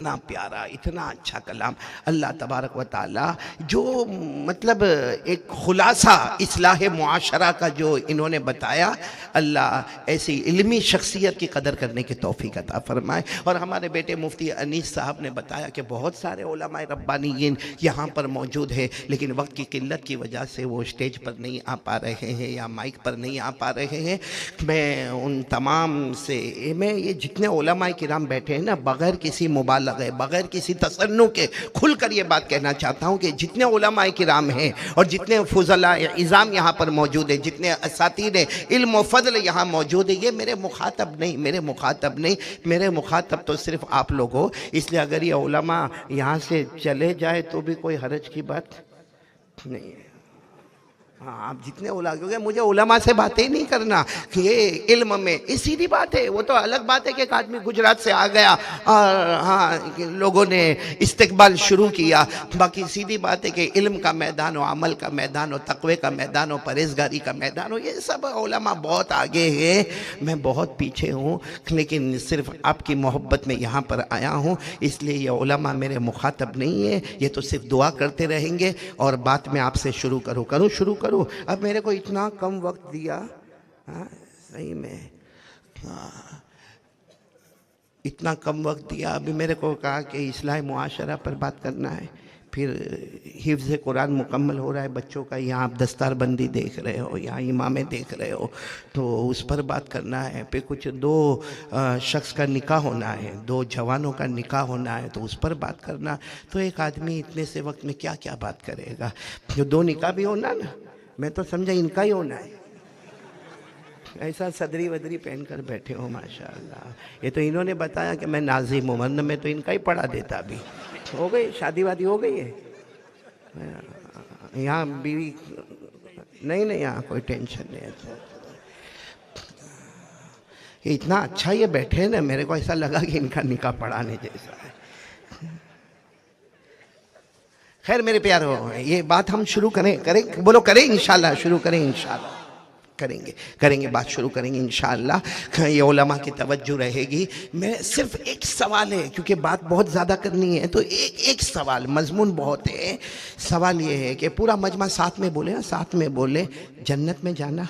इतना प्यारा, इतना अच्छा कलाम अल्लाह तबारक व ताला जो मतलब एक खुलासा इस्लाह मुआशरा का जो इन्होंने बताया, अल्लाह ऐसी इल्मी शख्सियत की कदर करने की तौफीक अता फरमाए। और हमारे बेटे मुफ्ती अनीस साहब ने बताया कि बहुत सारे उलमाए रब्बानीयीन यहाँ पर मौजूद है, लेकिन वक्त की किल्लत की वजह से वो स्टेज पर नहीं आ पा रहे हैं या माइक पर नहीं आ पा रहे हैं। मैं उन तमाम से मैं ये जितने उलमाए किराम बैठे हैं ना, बग़ैर किसी मुबालग़े, बग़ैर किसी तसन्नु के खुलकर ये बात कहना चाहता हूँ कि जितने उलमाए किराम हैं और जितने फुज़ला इज़ाम यहाँ पर मौजूद हैं, जितने असातीद इल्म व फ़ज़ल यहाँ मौजूद है, ये मेरे मुखातब नहीं, मेरे मुखातब तो सिर्फ़ आप लोग हो। इसलिए अगर ये उलमा यहाँ से चले जाए तो भी कोई हरज की बात नहीं है। हाँ, आप जितने उला, क्योंकि मुझे उलमा से बातें ही नहीं करना कि ये इल्म में, ये सीधी बात है। वो तो अलग बात है कि एक आदमी गुजरात से आ गया और हाँ लोगों ने इस्तकबाल शुरू किया, बाकी सीधी बात है कि इल्म का मैदान हो, अमल का मैदान हो, तक़वे का मैदान हो, परहेज़गारी का मैदान हो, ये सब उलमा बहुत आगे है, मैं बहुत पीछे हूँ। लेकिन सिर्फ आपकी मोहब्बत में यहाँ पर आया हूँ, इसलिए ये उलमा मेरे मुखातब नहीं है, ये तो सिर्फ दुआ करते रहेंगे। और बात मैं आपसे शुरू करूँ। अब मेरे को इतना कम वक्त दिया, हाँ सही में, हाँ इतना कम वक्त दिया। अभी मेरे को कहा कि इस्लाह मुआशरा पर बात करना है, फिर हिफ्ज़ कुरान मुकम्मल हो रहा है बच्चों का, यहाँ आप दस्तारबंदी देख रहे हो, यहाँ इमामें देख रहे हो, तो उस पर बात करना है। फिर कुछ दो शख्स का निकाह होना है, दो जवानों का निकाह होना है, तो उस पर बात करना। तो एक आदमी इतने से वक्त में क्या क्या बात करेगा। जो दो निकाह भी होना ना, मैं तो समझा इनका ही होना है। ऐसा सदरी वदरी पहन कर बैठे हो माशाअल्लाह। ये तो इन्होंने बताया कि मैं नाज़िम हूँ, वरना मैं तो इनका ही पढ़ा देता। अभी हो गई शादी वादी हो गई है यहाँ, बीवी नहीं, यहाँ कोई टेंशन नहीं है। ये इतना अच्छा ये बैठे हैं ना, मेरे को ऐसा लगा कि इनका निकाह पढ़ाने जैसा है। खैर मेरे प्यारो, ये बात हम शुरू करें बोलो, करें इंशाल्लाह, शुरू करें इंशाल्लाह, करेंगे बात शुरू करेंगे इंशाअल्लाह। ये उलमा की तवज्जो रहेगी। मैं सिर्फ एक सवाल है, क्योंकि बात बहुत ज़्यादा करनी है, तो एक सवाल, मजमून बहुत है। सवाल ये है कि पूरा मजमा साथ में बोले, साथ में बोले, जन्नत में जाना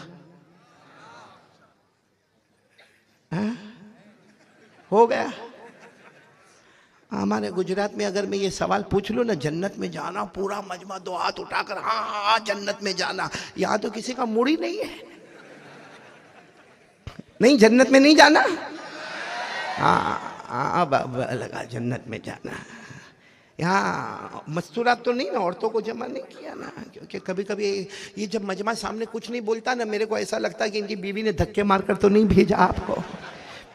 हो गया। हमारे गुजरात में अगर मैं ये सवाल पूछ लूँ ना, जन्नत में जाना, पूरा मजमा दो हाथ उठाकर हाँ जन्नत में जाना। यहाँ तो किसी का मूड ही नहीं है, नहीं जन्नत में नहीं जाना। हाँ लगा जन्नत में जाना। यहाँ मस्तूरात तो नहीं ना, औरतों को जमा नहीं किया ना, क्योंकि कभी कभी ये जब मजमा सामने कुछ नहीं बोलता ना, मेरे को ऐसा लगता है कि इनकी बीवी ने धक्के मारकर तो नहीं भेजा आपको।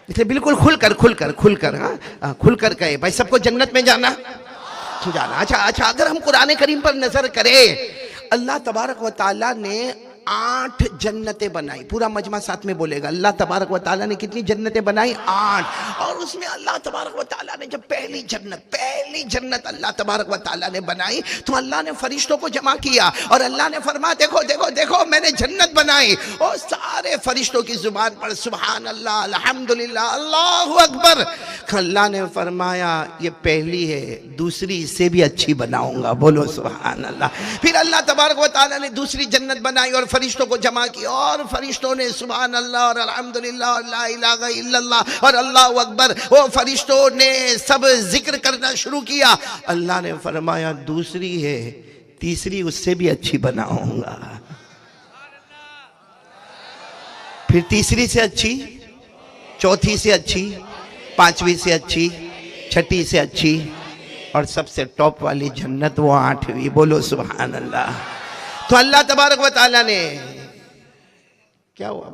इसलिए बिल्कुल खुलकर हाँ खुलकर कहे भाई सबको जन्नत में जाना। अच्छा अगर हम कुरान करीम पर नजर करें, अल्लाह तबारक व ताला ने 8 जन्नतें बनाई। पूरा मजमा साथ में बोलेगा, अल्लाह तबारक व ताला ने कितनी जन्नतें बनाई? 8। और उसमें अल्लाह तबारक व ताला ने जब पहली जन्नत अल्लाह तबारक व ताला ने बनाई, तो अल्लाह ने फरिश्तों को जमा किया और अल्लाह ने फरमाया देखो मैंने जन्नत बनाई। और सारे फरिश्तों की जुबान पर सुभान अल्लाह, अल्हम्दुलिल्लाह, अल्लाहु अकबर। अल्लाह ने फरमाया ये पहली है, दूसरी इससे भी अच्छी बनाऊंगा, बोलो सुभान अल्लाह। फिर अल्लाह तबारक व ताला ने दूसरी जन्नत बनाई और फरिश्तों को जमा किया, और फरिश्तों ने सुभान अल्लाह और अल्हम्दुलिल्लाह और ला इलाहा इल्लल्लाह और अल्लाहु अकबर, वो फरिश्तों ने सब जिक्र करना शुरू किया। अल्लाह ने फरमाया दूसरी है, तीसरी उससे भी अच्छी बनाऊंगा। फिर तीसरी से अच्छी, चौथी से अच्छी, पांचवी से अच्छी, छठी से अच्छी, और सबसे टॉप वाली जन्नत वो 8वीं, बोलो सुभान अल्लाह। तो अल्लाह तबारक व ताला ने क्या हुआ,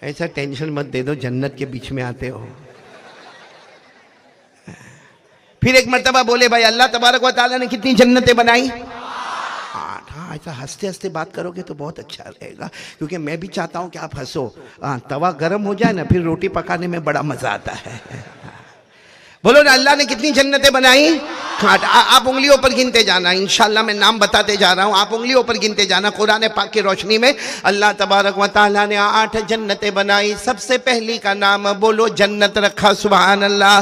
ऐसा टेंशन मत दे दो, जन्नत के बीच में आते हो। फिर एक मर्तबा बोले भाई अल्लाह तबारक व ताला ने कितनी जन्नतें बनाई? 8। हाँ ऐसा हंसते हंसते बात करोगे तो बहुत अच्छा रहेगा, क्योंकि मैं भी चाहता हूं कि आप हंसो। तवा गर्म हो जाए ना, फिर रोटी पकाने में बड़ा मजा आता है। बोलो ना, अल्लाह ने कितनी जन्नतें बनाई? आप उंगलियों पर गिनते जाना, इंशाल्लाह मैं नाम बताते जा रहा हूँ, आप उंगलियों पर गिनते जाना। कुरान पाक की रोशनी में अल्लाह तबारक व तआला ने 8 जन्नतें बनाई। सबसे पहली का नाम बोलो जन्नत रखा, सुभान अल्लाह।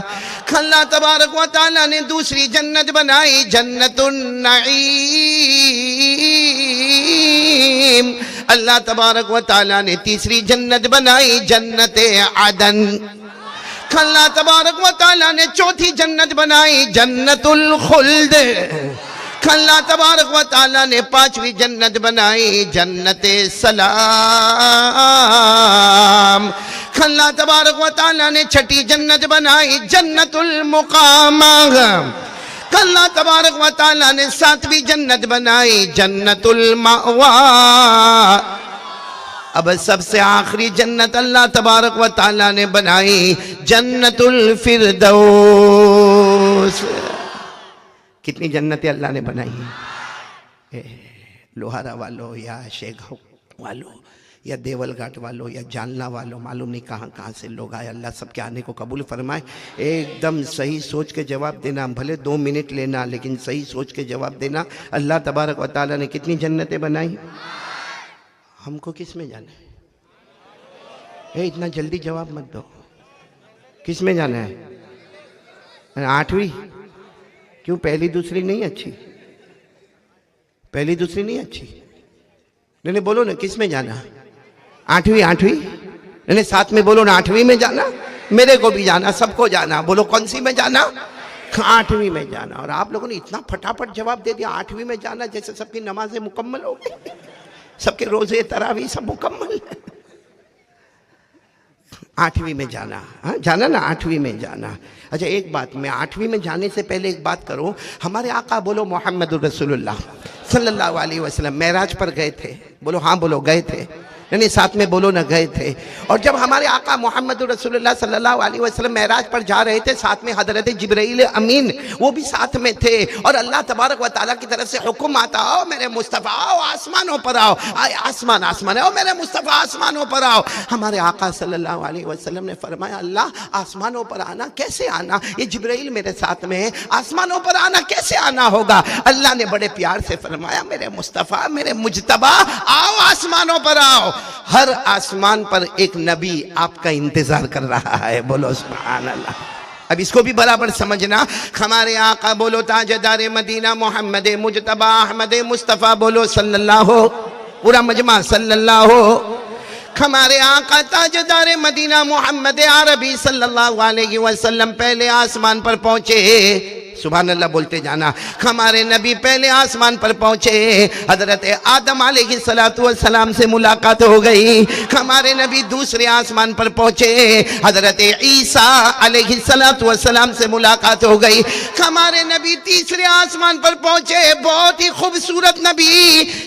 अल्लाह तबारक व तआला ने दूसरी जन्नत बनाई, जन्नतुन नईम। अल्लाह तबारक व तआला ने तीसरी जन्नत बनाई, जन्नत अदन। अल्लाह तबारक व तआला ने चौथी जन्नत बनाई, जन्नतुल खुल्द। अल्लाह तबारक व तआला ने पांचवी जन्नत बनाई, जन्नत सलाम। अल्लाह तबारक व तआला ने छठी जन्नत बनाई, जन्नतुल मुकामा। अल्लाह तबारक व तआला ने सातवीं जन्नत बनाई, जन्नतुल मावा। अब सबसे आखिरी जन्नत अल्लाह तबारक व तआला ने बनाई, जन्नतुल फिरदौस। कितनी जन्नतें अल्लाह ने बनाई हैं? लोहारा वालों या शेखगांव वालों या देवलघाट वालों या जालना वालों, मालूम नहीं कहाँ कहाँ से लोग आए। अल्लाह सबके आने को कबूल फरमाए। एकदम सही सोच के जवाब देना, भले 2 मिनट लेना, लेकिन सही सोच के जवाब देना। अल्लाह तबारक व तआला ने कितनी जन्नतें बनाई? हमको किस में जाना है? इतना जल्दी जवाब मत दो। किस में जाना है? 8वीं? क्यों पहली दूसरी नहीं अच्छी? पहली दूसरी नहीं अच्छी? नहीं बोलो ना, किस में जाना? 8वीं? 8वीं नहीं, साथ में बोलो ना, 8वीं में जाना। मेरे को भी जाना, सबको जाना। बोलो कौन सी में जाना? 8वीं में जाना। और आप लोगों ने इतना फटाफट जवाब दे दिया, 8वीं में जाना, जैसे सबकी नमाजें मुकम्मल हो गई, सबके रोजे तरावी सब मुकम्मल। 8वीं में जाना, हाँ जाना ना, 8वीं में जाना। अच्छा एक बात, मैं 8वीं में जाने से पहले एक बात करूं। हमारे आका बोलो मोहम्मद रसूलुल्लाह सल्लल्लाहु अलैहि वसल्लम मेराज पर गए थे। बोलो हाँ, बोलो गए थे। नहीं साथ में बोलो ना, गए थे। और जब हमारे आका मोहम्मद रसूलुल्लाह सल्लल्लाहु अलैहि वसल्लम मेराज पर जा रहे थे, साथ में हजरत जिब्राइल अमीन वो भी साथ में थे। और अल्लाह तबारक व तआला की तरफ से हुक्म आता, आओ मेरे मुस्तफ़ा, आओ आसमानों पर आओ। आसमान आसमान, आओ मेरे मुस्तफ़ा आसमानों पर आओ। हमारे आका सल्लल्लाहु अलैहि वसल्लम ने फरमाया, अल्लाह आसमानों पर आना कैसे आना? ये जिब्राइल मेरे साथ में है, आसमानों पर आना कैसे आना होगा? अल्लाह ने बड़े प्यार से फरमाया, मेरे मुस्तफ़ा, मेरे मुजतबा, आओ आसमानों पर आओ। हर आसमान पर एक नबी आपका इंतजार कर रहा है। बोलो सुभान अल्लाह। अब इसको भी बराबर समझना। हमारे आका बोलो ताजदार मदीना मोहम्मद मुजतबा अहमद मुस्तफ़ा, बोलो सल्लल्लाहु, पूरा मजमा सल्लल्लाहु। हमारे आका ताजदार मदीना मोहम्मद अरबी सल्लल्लाहु अलैहि वसल्लम पहले आसमान पर पहुंचे। सुभान अल्लाह बोलते जाना। हमारे नबी पहले आसमान पर पहुंचे, हजरत आदम अलैहिस्सलातु वस्सलाम से मुलाकात हो गई। हमारे नबी दूसरे आसमान पर पहुंचे, हजरत ईसा अलैहिस्सलातु वस्सलाम से मुलाकात हो गई। हमारे नबी तीसरे आसमान पर पहुंचे, बहुत ही खूबसूरत नबी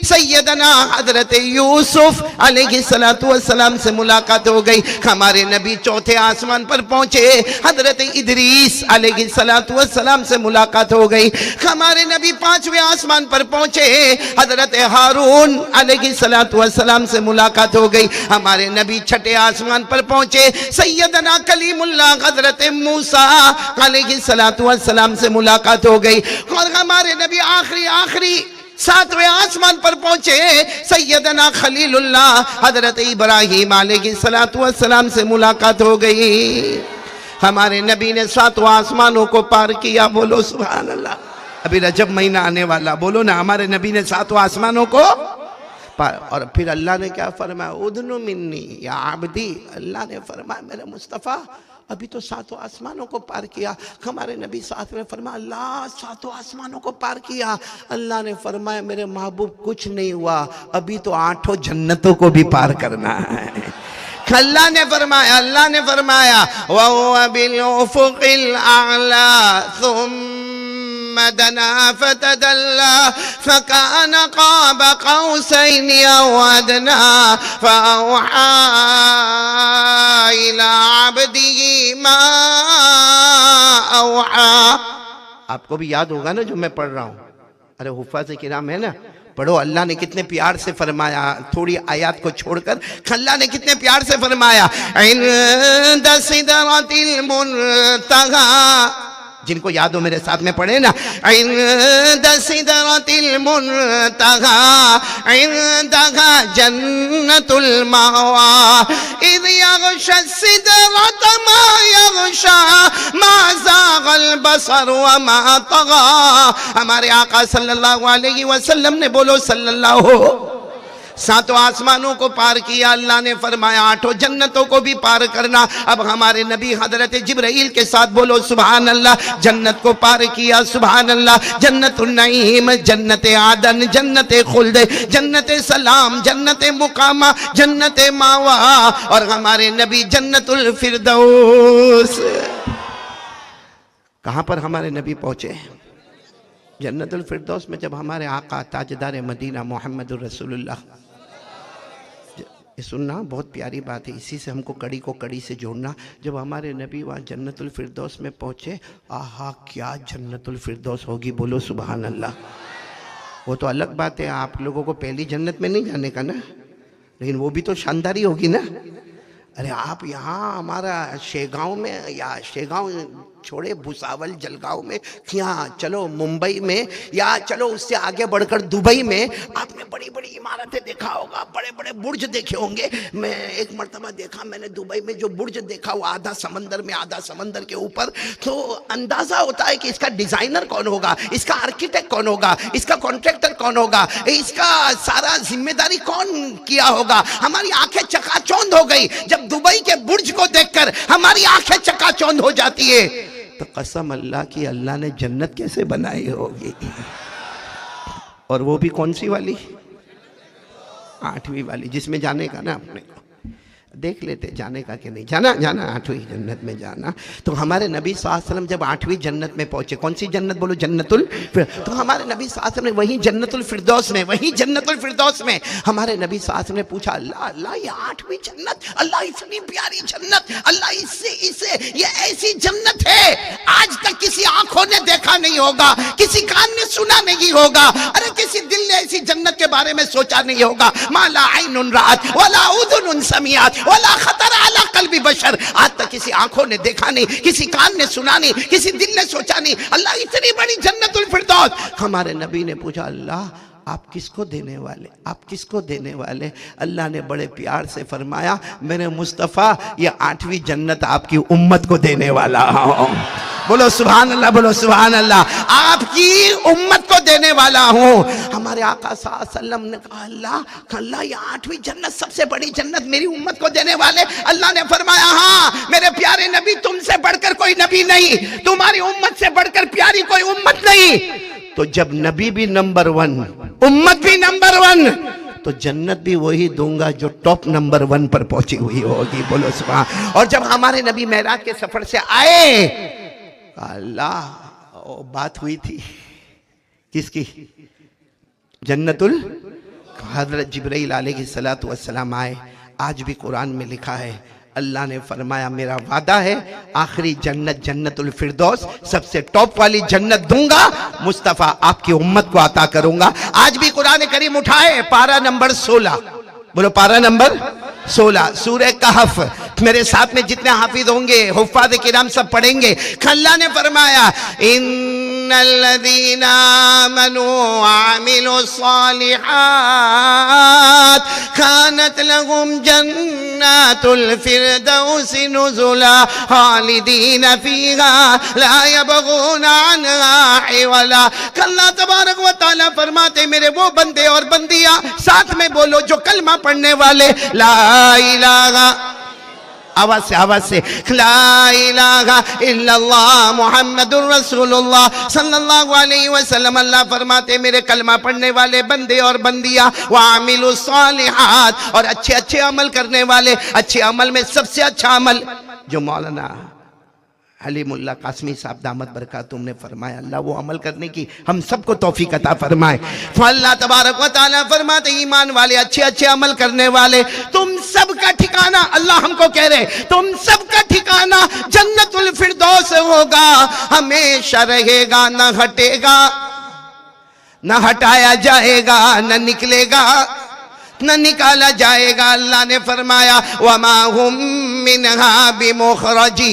सैयदना हजरत यूसुफ अलैहिस्सलातु वस्सलाम से मुलाकात हो गई। हमारे नबी चौथे आसमान पर पहुंचे, हजरत इदरीस अलैहिस्सलातु वस्सलाम से मुलाकात हो गई। हमारे नबी पांचवें आसमान पर पहुंचे, हजरत हारून अलैहिस्सलातु वस्सलाम से मुलाकात हो गई। हमारे नबी छठे आसमान पर पहुंचे, सैयदना कलीमुल्लाह हजरत मूसा अलैहिस्सलातु वस्सलाम से मुलाकात हो गई। और हमारे नबी आखिरी 7वें आसमान पर पहुंचे, सैयदना खलीलुल्लाह हजरत इब्राहीम अलैहिस्सलातु वस्सलाम से मुलाकात हो गई। हमारे नबी ने 7 आसमानों को पार किया। बोलो सुभान अल्लाह। अभी रजब महीना आने वाला, बोलो ना, हमारे नबी ने 7 आसमानों को पार। और फिर अल्लाह ने क्या फरमाया? उदनु मिन्नी या आबदी। अल्लाह ने फरमाया, मेरे मुस्तफ़ा अभी तो 7 आसमानों को पार किया। हमारे नबी साथ में फरमाया, अल्लाह 7 आसमानों को पार किया। अल्लाह ने फरमाया, मेरे महबूब कुछ नहीं हुआ, अभी तो 8 जन्नतों को भी पार करना है। अल्लाह ने फरमाया वहुवा बिल उफुकिल आला सुम्मा दना फतदल्ला फकान क़ाब क़ौसैनि औ अदना फ़अौहा इला अब्दिही मा औहा। आपको भी याद होगा ना जो मैं पढ़ रहा हूँ। अरे हुफ़ाज़ किराम है ना, पढ़ो, अल्लाह ने कितने प्यार से फरमाया, थोड़ी आयत को छोड़कर अल्लाह ने कितने प्यार से फरमाया, इंद सिदरतिल मुंतहा, जिनको याद हो मेरे साथ में पढ़े ना, इंद सिदरतिल मुंतहा इंदहा जन्नतुल मावा इद यग़शा सिदरत मा यग़शा मा ज़ाग़ल बसर व मा तग़ा। हमारे आका सल्लल्लाहु अलैहि वसल्लम ने, बोलो सल्लल्लाहु, सातों आसमानों को पार किया, अल्लाह ने फरमाया आठों जन्नतों को भी पार करना। अब हमारे नबी हजरत जिब्राइल के साथ, बोलो सुभान अल्लाह, जन्नत को पार किया, सुभान अल्लाह। जन्नतुन नईम, जन्नत आदन, जन्नत खुल्द, जन्नत सलाम, जन्नत मुकामा, जन्नत मावा, और हमारे नबी जन्नतुल फिरदौस। कहां पर हमारे नबी पहुंचे? जन्नतुल फिरदौस में। जब हमारे आका ताजदार मदीना मोहम्मद रसूलुल्लाह, ये सुनना बहुत प्यारी बात है, इसी से हमको कड़ी को कड़ी से जोड़ना। जब हमारे नबी वहाँ जन्नतुल फिरदौस में पहुँचे, आहा क्या जन्नतुल फिरदौस होगी, बोलो सुभान अल्लाह। वो तो अलग बात है, आप लोगों को पहली जन्नत में नहीं जाने का ना, लेकिन वो भी तो शानदारी होगी ना। अरे आप यहाँ हमारा शेगांव में, या शेगांव छोड़े, भुसावल जलगांव में, यहाँ चलो मुंबई में, या चलो उससे आगे बढ़कर दुबई में, आपने बड़ी बड़ी इमारतें देखा होगा, बड़े बड़े बुर्ज देखे होंगे। मैं एक मर्तबा देखा मैंने दुबई में, जो बुर्ज देखा वो आधा समंदर में, आधा समंदर के ऊपर। तो अंदाजा होता है कि इसका डिजाइनर कौन होगा, इसका आर्किटेक्ट कौन होगा, इसका कॉन्ट्रैक्टर कौन होगा, इसका सारा जिम्मेदारी कौन किया होगा। हमारी आंखें चकाचौंध हो गई जब दुबई के बुर्ज को देखकर हमारी आंखें चकाचौंध हो जाती है। तो कसम अल्लाह की, अल्लाह ने जन्नत कैसे बनाई होगी, और वो भी कौन सी वाली, 8वीं वाली, जिसमें जाने का ना अपने को देख लेते, जाने का कि नहीं जाना, जाना 8वीं जन्नत में जाना। तो हमारे नबी सल्लल्लाहु अलैहि वसल्लम जब 8वीं जन्नत में पहुंचे, कौन सी जन्नत, बोलो जन्नतुल फिरदौस। तो हमारे नबी सल्लल्लाहु अलैहि वसल्लम ने वहीं जन्नतुल फिरदौस में, वहीं जन्नतुल फिरदौस में हमारे नबी सल्लल्लाहु अलैहि वसल्लम ने पूछा, अल्लाह अल्लाह ये 8वीं जन्नत, अल्लाह इतनी प्यारी जन्नत, अल्लाह इससे ये ऐसी जन्नत है आज तक किसी आंखों ने देखा नहीं होगा, किसी कान ने सुना नहीं होगा, अरे किसी दिल ने ऐसी जन्नत के बारे में सोचा नहीं होगा। माला आइनुन रात वला उदुनुन समियात वला खतर अला कल्बी बशर, आज तक किसी आंखों ने देखा नहीं, किसी कान ने सुना नहीं, किसी दिल ने सोचा नहीं, अल्लाह इतनी बड़ी जन्नतुल फिरदौस। हमारे नबी ने पूछा, अल्लाह आप किसको देने वाले, आप किसको देने वाले। अल्लाह ने बड़े प्यार से फरमाया, मेरे मुस्तफ़ा ये 8वीं जन्नत आपकी उम्मत को देने वाला हूँ। बोलो सुभान अल्लाह, बोलो सुभान अल्लाह, आपकी उम्मत को देने वाला हूँ। हमारे आका सल्लल्लाहु अलैहि वसल्लम ने कहा, अल्लाह ये 8वीं जन्नत, सबसे बड़ी जन्नत मेरी उम्मत को देने वाले। अल्लाह ने फरमाया, हाँ मेरे प्यारे नबी, तुमसे बढ़कर कोई नबी नहीं, तुम्हारी उम्मत से बढ़कर प्यारी कोई उम्मत नहीं। तो जब नबी भी नंबर 1, उम्मत भी नंबर 1, तो जन्नत भी वही दूंगा जो टॉप नंबर 1 पर पहुंची हुई होगी। बोलो सुभान। और जब हमारे नबी मेराज के सफर से आए, अल्लाह बात हुई थी किसकी, जन्नतुल, हजरत जिब्राइल अलैहिस्सलातु वस्सलाम आए। आज भी कुरान में लिखा है, अल्लाह ने फरमाया मेरा वादा है आखिरी जन्नत जन्नतुल फिरदौस, सबसे टॉप वाली जन्नत दूंगा, मुस्तफ़ा आपकी उम्मत को अता करूंगा। आज भी कुरान करीम उठाए, पारा नंबर 16, बोलो पारा नंबर 16, सूरह कहफ। मेरे साथ में जितने हाफिज होंगे, हुफ्फाज़ किराम सब पढ़ेंगे। अल्लाह ने फरमाया, इन्नल्लज़ीना आमनू व अमिलुस्सालिहात कानत लहुम जन्नातुल फिरदौसी नुज़ुला खालिदीना फीहा ला यबगूना अन्हा हिवला। अल्लाह तबारक व तआला फरमाते, मेरे वो बंदे और बंदियां, साथ में बोलो जो कलमा पढ़ने वाले, ला इलाहा, आवाज से ला इलाहा इल्लल्लाह मुहम्मदुर रसूलुल्लाह सल्लल्लाहु अलैहि वसल्लम। अल्लाह फरमाते, मेरे कलमा पढ़ने वाले बंदे और बंदियां, वामिलुस सालिहात, और अच्छे अच्छे अमल करने वाले। अच्छे अमल में सबसे अच्छा अमल जो मौलाना हलीमुल्लाह कासमी साहब दामत बरकातुहू ने फरमाया, अल्लाह वो अमल करने की हम सबको तौफीक अता फरमाए। अल्लाह तबारक व तआला फरमाते, ईमान वाले, अच्छे अच्छे अमल करने वाले, तुम सबका ठिकाना, अल्लाह हमको कह रहे, तुम सबका ठिकाना जन्नतुल फिरदौस होगा, हमेशा रहेगा, न हटेगा। न हटाया जाएगा, न निकलेगा, न निकाला जाएगा। अल्लाह ने फरमाया वमा हुम मिनहा बिमुखरजीन।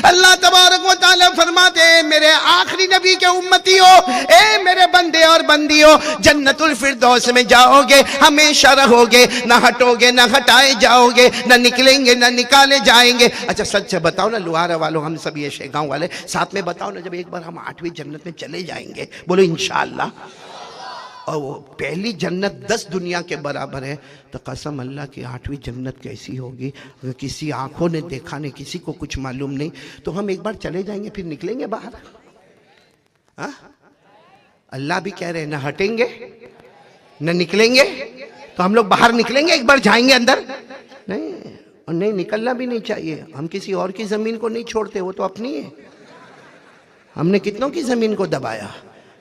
अल्लाह तबारक व तआला फरमाते हैं मेरे आखिरी नबी के उम्मतियों, ए मेरे बंदे और बंदियों, जन्नतुल फिरदौस में जाओगे, हमेशा रहोगे, न हटोगे, न हटाए जाओगे, न निकलेंगे, न निकाले जाएंगे। अच्छा सच से बताओ ना लुहारा वालों, हम सब ये शेगांव वाले, साथ में बताओ ना, जब एक बार हम 8वीं जन्नत में चले जाएंगे, बोलो इंशाअल्लाह, और वो पहली जन्नत 10 दुनिया के बराबर है, तो कसम अल्लाह की 8वीं जन्नत कैसी होगी, किसी आंखों ने देखा नहीं, किसी को कुछ मालूम नहीं। तो हम एक बार चले जाएंगे फिर निकलेंगे बाहर? हाँ, अल्लाह भी कह रहे हैं ना हटेंगे न निकलेंगे, तो हम लोग बाहर निकलेंगे, एक बार जाएंगे अंदर? नहीं, और नहीं निकलना भी नहीं चाहिए। हम किसी और की जमीन को नहीं छोड़ते, वो तो अपनी है। हमने कितनों की जमीन को दबाया,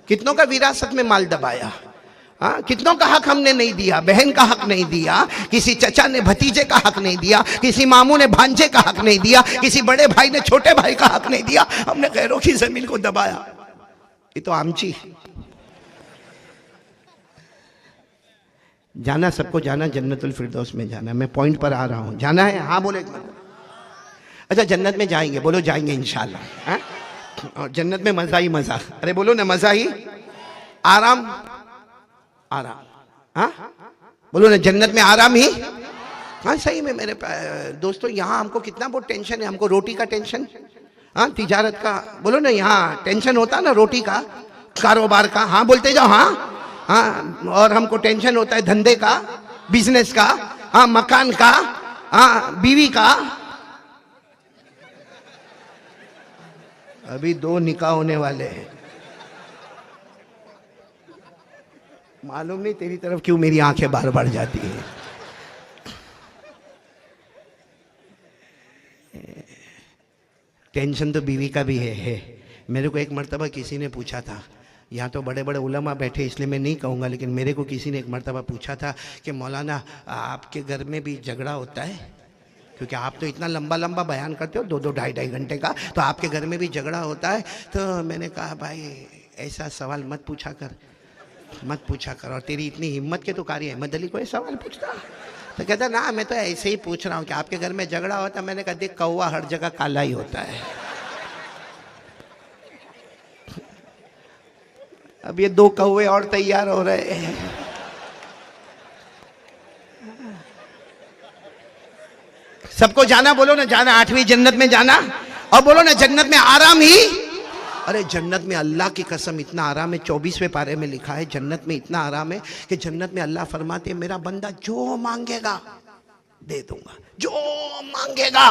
कितनों का विरासत में माल दबाया, हाँ, कितनों का हक हमने नहीं दिया, बहन का हक नहीं दिया, किसी चचा ने भतीजे का हक नहीं दिया, किसी मामू ने भांजे का हक नहीं दिया, किसी बड़े भाई ने छोटे भाई का हक नहीं दिया, हमने गैरों की जमीन को दबाया। ये तो आमची। जाना सबको, जाना जन्नतुल फिरदौस में जाना। मैं पॉइंट पर आ रहा हूं, जाना है? हाँ बोले। अच्छा जन्नत में जाएंगे, बोलो जाएंगे इंशाल्लाह। हाँ? और जन्नत में मजा ही मजा, अरे बोलो ना मजा ही, आराम आराम, हाँ बोलो ना जन्नत में आराम ही। हाँ सही में मेरे दोस्तों, यहाँ हमको कितना बहुत टेंशन है, हमको रोटी का टेंशन, हाँ तिजारत का, बोलो ना यहाँ टेंशन होता है ना रोटी का, कारोबार का, हाँ बोलते जाओ, हाँ हाँ, और हमको टेंशन होता है धंधे का, बिजनेस का, हाँ मकान का, हाँ बीवी का। अभी 2 निकाह होने वाले हैं, मालूम नहीं तेरी तरफ क्यों मेरी आंखें बार बार जाती हैं। टेंशन तो बीवी का भी है। मेरे को एक मर्तबा किसी ने पूछा था, यहाँ तो बड़े बड़े उलमा बैठे इसलिए मैं नहीं कहूँगा, लेकिन मेरे को किसी ने एक मर्तबा पूछा था कि मौलाना आपके घर में भी झगड़ा होता है? क्योंकि आप तो इतना लंबा लंबा बयान करते हो, 2-2 ढाई-ढाई घंटे का, तो आपके घर में भी झगड़ा होता है? तो मैंने कहा भाई ऐसा सवाल मत पूछा कर, मत पूछा कर, और तेरी इतनी हिम्मत के तो कारी अहमद अली को ये सवाल पूछता? तो कहता ना मैं तो ऐसे ही पूछ रहा हूँ कि आपके घर में झगड़ा होता। मैंने कहा देख कौवा हर जगह काला ही होता है। अब ये 2 कौवे और तैयार हो रहे हैं। सबको जाना, बोलो ना जाना 8वीं जन्नत में जाना, और बोलो ना जन्नत में आराम ही। अरे जन्नत में अल्लाह की कसम इतना आराम है, 24वें पारे में लिखा है जन्नत में इतना आराम है कि जन्नत में अल्लाह फरमाते हैं मेरा बंदा जो मांगेगा दे दूंगा, जो मांगेगा,